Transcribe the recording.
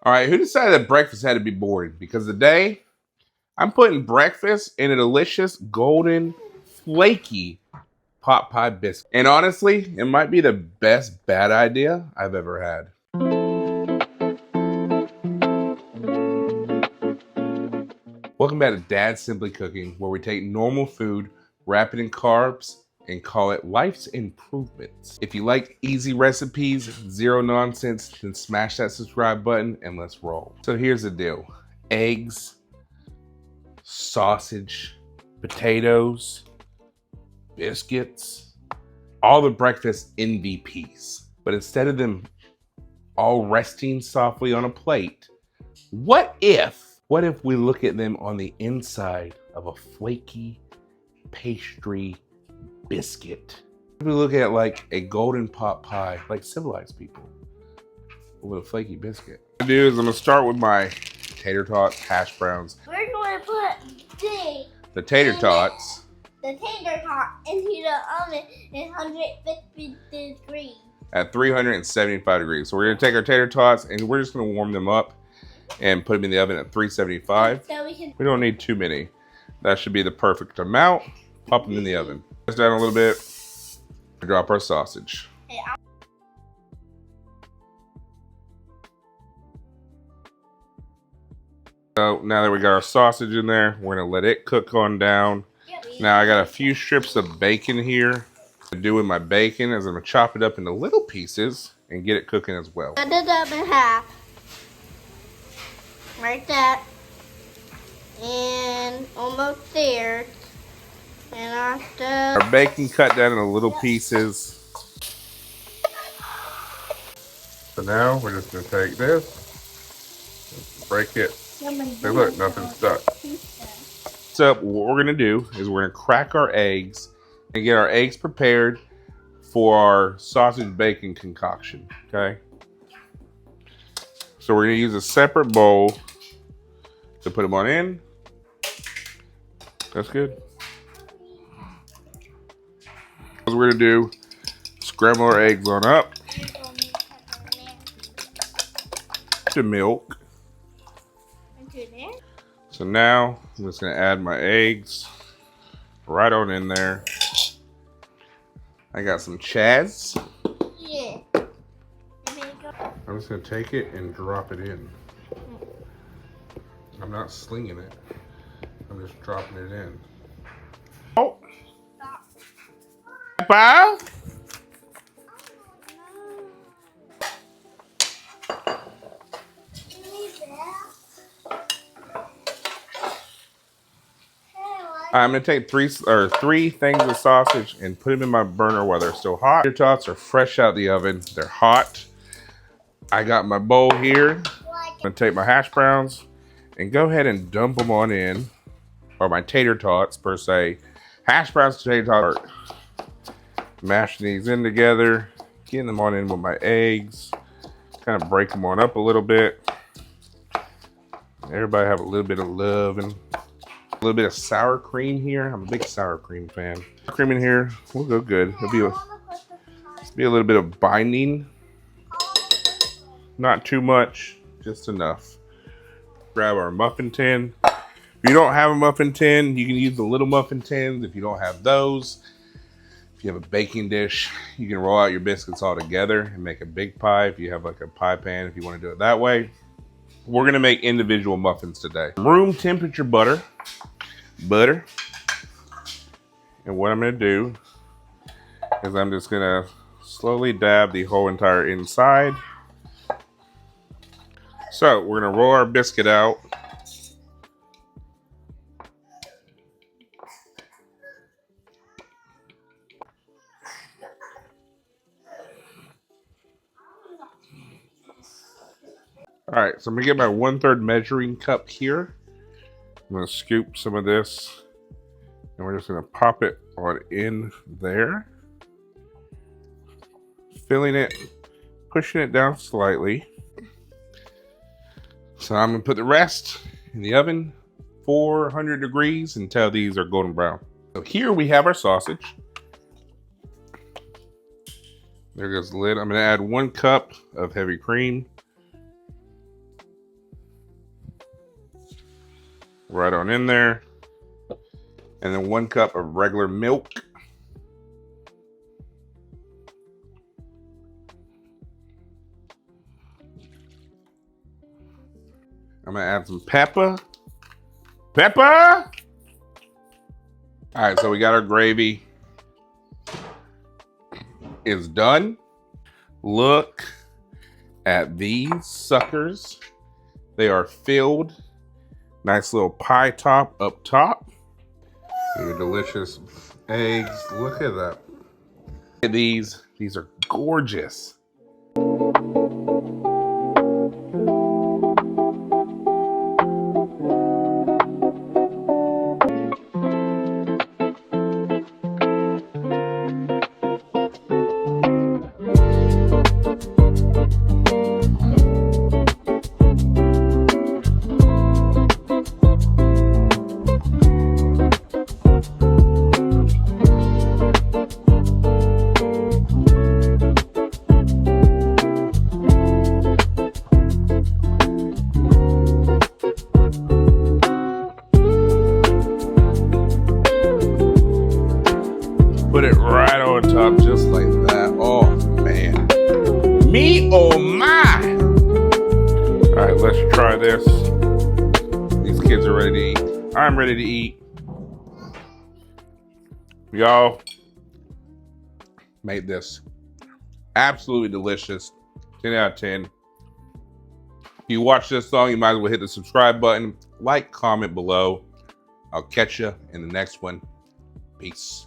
All right, who decided that breakfast had to be boring? Because today I'm putting breakfast in a delicious golden flaky pot pie biscuit. And honestly, it might be the best bad idea I've ever had. Welcome back to Dad Simply Cooking, where we take normal food, wrap it in carbs, and call it life's improvements. If you like easy recipes, zero nonsense, then smash that subscribe button and let's roll. So here's the deal. Eggs, sausage, potatoes, biscuits, all the breakfast MVPs. But instead of them all resting softly on a plate, what if we look at them on the inside of a flaky pastry biscuit? We look at like a golden pot pie, like civilized people, with a flaky biscuit. What I'm gonna do is I'm gonna start with my tater tots, hash browns. We're going to put the tater tots into the oven at 150 degrees. At 375 degrees. So we're gonna take our tater tots and we're just gonna warm them up and put them in the oven at 375. So we don't need too many. That should be the perfect amount. Pop them in the oven. Press down a little bit. Drop our sausage. So now that we got our sausage in there, we're gonna let it cook on down. Now I got a few strips of bacon here. What I'm gonna do with my bacon is I'm gonna chop it up into little pieces and get it cooking as well. Cut it up in half. Like that. And almost there. And after our bacon cut down into little pieces. So now we're just gonna take this, break it. Hey, look, nothing's stuck. So what we're gonna do is we're gonna crack our eggs and get our eggs prepared for our sausage bacon concoction, okay? So we're gonna use a separate bowl to put them on in. That's good. What we're gonna do, scramble our eggs on up to milk. So now I'm just gonna add my eggs right on in there. I got some Chaz. yeah. I'm just gonna take it and drop it in. I'm not slinging it. I'm just dropping it in. Oh! Papa? I'm gonna take three things of sausage and put them in my burner while they're still hot. Your tots are fresh out the oven. They're hot. I got my bowl here. I'm gonna take my hash browns and go ahead and dump them on in, or my tater tots per se. Hash browns, tater tots. Mashing these in together, getting them on in with my eggs. Kind of break them on up a little bit. Everybody have a little bit of love and a little bit of sour cream here. I'm a big sour cream fan. Cream in here will go good. It'll be a little bit of binding. Not too much, just enough. Grab our muffin tin. If you don't have a muffin tin, you can use the little muffin tins. If you don't have those, if you have a baking dish, you can roll out your biscuits all together and make a big pie. If you have like a pie pan, if you want to do it that way. We're gonna make individual muffins today. Room temperature butter. And what I'm gonna do is I'm just gonna slowly dab the whole entire inside. So we're gonna roll our biscuit out. All right, so I'm gonna get my 1/3 measuring cup here. I'm gonna scoop some of this and we're just gonna pop it on in there. Filling it, pushing it down slightly. So I'm gonna put the rest in the oven, 400 degrees until these are golden brown. So here we have our sausage. There goes the lid. I'm gonna add 1 cup of heavy cream. right on in there. And then 1 cup of regular milk. I'm gonna add some pepper. Pepper! All right, so we got our gravy. It's done. Look at these suckers. They are filled. Nice little pie top up top. Your delicious eggs. Look at that. Look at these. These are gorgeous. Put it right on top just like that. Oh, man. Me oh my. All right, let's try this. These kids are ready to eat. I'm ready to eat. Y'all made this absolutely delicious. 10 out of 10. If you watch this song, you might as well hit the subscribe button. Like, comment below. I'll catch you in the next one. Peace.